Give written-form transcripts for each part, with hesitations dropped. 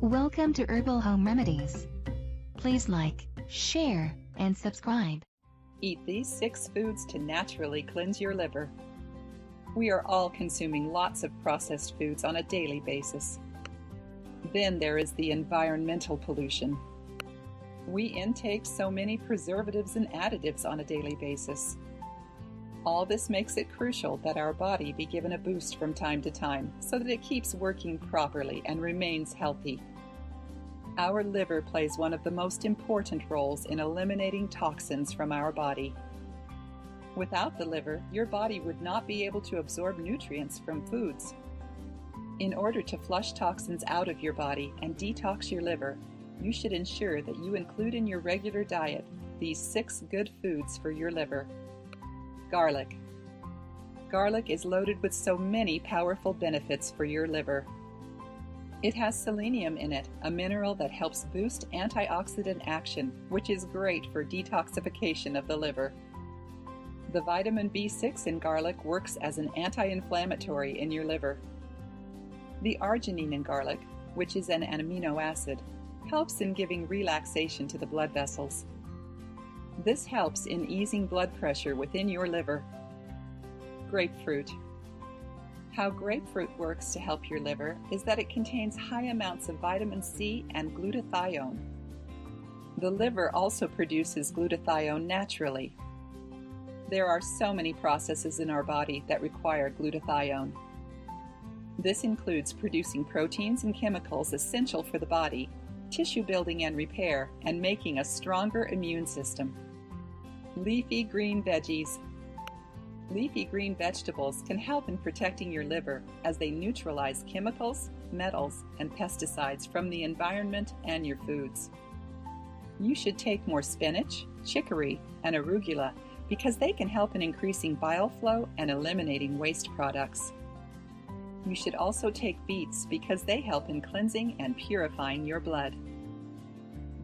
Welcome to Herbal Home Remedies. Please like, share, and subscribe. Eat these 6 foods to naturally cleanse your liver. We are all consuming lots of processed foods on a daily basis. Then there is the environmental pollution. We intake so many preservatives and additives on a daily basis. All this makes it crucial that our body be given a boost from time to time so that it keeps working properly and remains healthy. Our liver plays one of the most important roles in eliminating toxins from our body. Without the liver, your body would not be able to absorb nutrients from foods. In order to flush toxins out of your body and detox your liver, you should ensure that you include in your regular diet these 6 good foods for your liver. Garlic. Garlic is loaded with so many powerful benefits for your liver. It has selenium in it, a mineral that helps boost antioxidant action, which is great for detoxification of the liver. The vitamin B6 in garlic works as an anti-inflammatory in your liver. The arginine in garlic, which is an amino acid, helps in giving relaxation to the blood vessels. This helps in easing blood pressure within your liver. Grapefruit. How grapefruit works to help your liver is that it contains high amounts of vitamin C and glutathione. The liver also produces glutathione naturally. There are so many processes in our body that require glutathione. This includes producing proteins and chemicals essential for the body, tissue building and repair, and making a stronger immune system. Leafy green veggies. Leafy green vegetables can help in protecting your liver as they neutralize chemicals, metals, and pesticides from the environment and your foods. You should take more spinach, chicory, and arugula because they can help in increasing bile flow and eliminating waste products. You should also take beets because they help in cleansing and purifying your blood.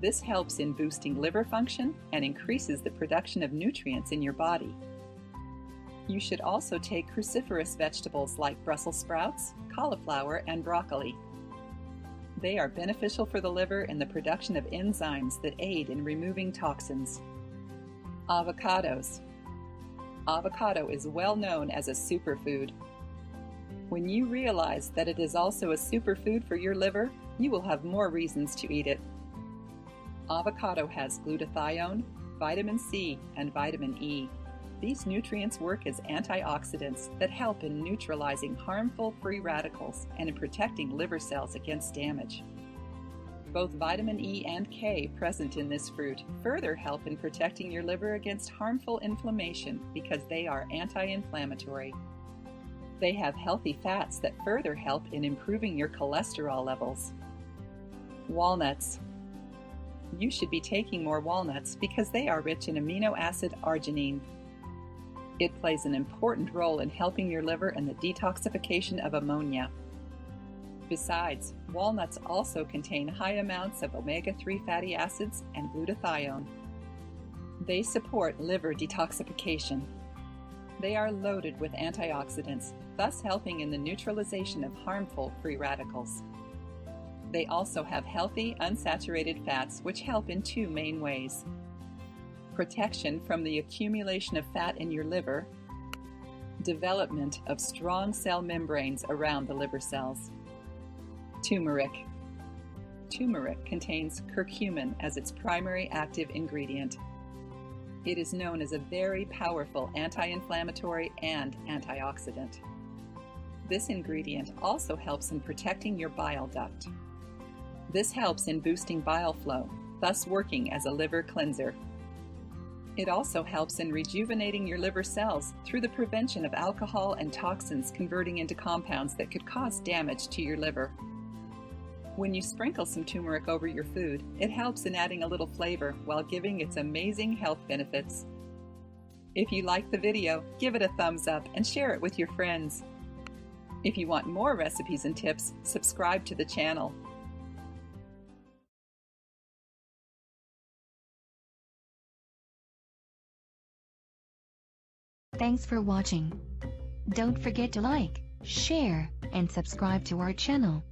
This helps in boosting liver function and increases the production of nutrients in your body. You should also take cruciferous vegetables like Brussels sprouts, cauliflower, and broccoli. They are beneficial for the liver in the production of enzymes that aid in removing toxins. Avocados. Avocado is well known as a superfood. When you realize that it is also a superfood for your liver, you will have more reasons to eat it. Avocado has glutathione, vitamin C, and vitamin E. These nutrients work as antioxidants that help in neutralizing harmful free radicals and in protecting liver cells against damage. Both vitamin E and K present in this fruit further help in protecting your liver against harmful inflammation because they are anti-inflammatory. They have healthy fats that further help in improving your cholesterol levels. Walnuts. You should be taking more walnuts because they are rich in amino acid arginine. It plays an important role in helping your liver in the detoxification of ammonia. Besides, walnuts also contain high amounts of omega-3 fatty acids and glutathione. They support liver detoxification. They are loaded with antioxidants, thus helping in the neutralization of harmful free radicals. They also have healthy, unsaturated fats which help in 2 main ways: protection from the accumulation of fat in your liver, development of strong cell membranes around the liver cells. Turmeric. Turmeric contains curcumin as its primary active ingredient. It is known as a very powerful anti-inflammatory and antioxidant. This ingredient also helps in protecting your bile duct. This helps in boosting bile flow, thus working as a liver cleanser. It also helps in rejuvenating your liver cells through the prevention of alcohol and toxins converting into compounds that could cause damage to your liver. When you sprinkle some turmeric over your food, it helps in adding a little flavor while giving its amazing health benefits. If you liked the video, give it a thumbs up and share it with your friends. If you want more recipes and tips, subscribe to the channel. Thanks for watching. Don't forget to like, share, and subscribe to our channel.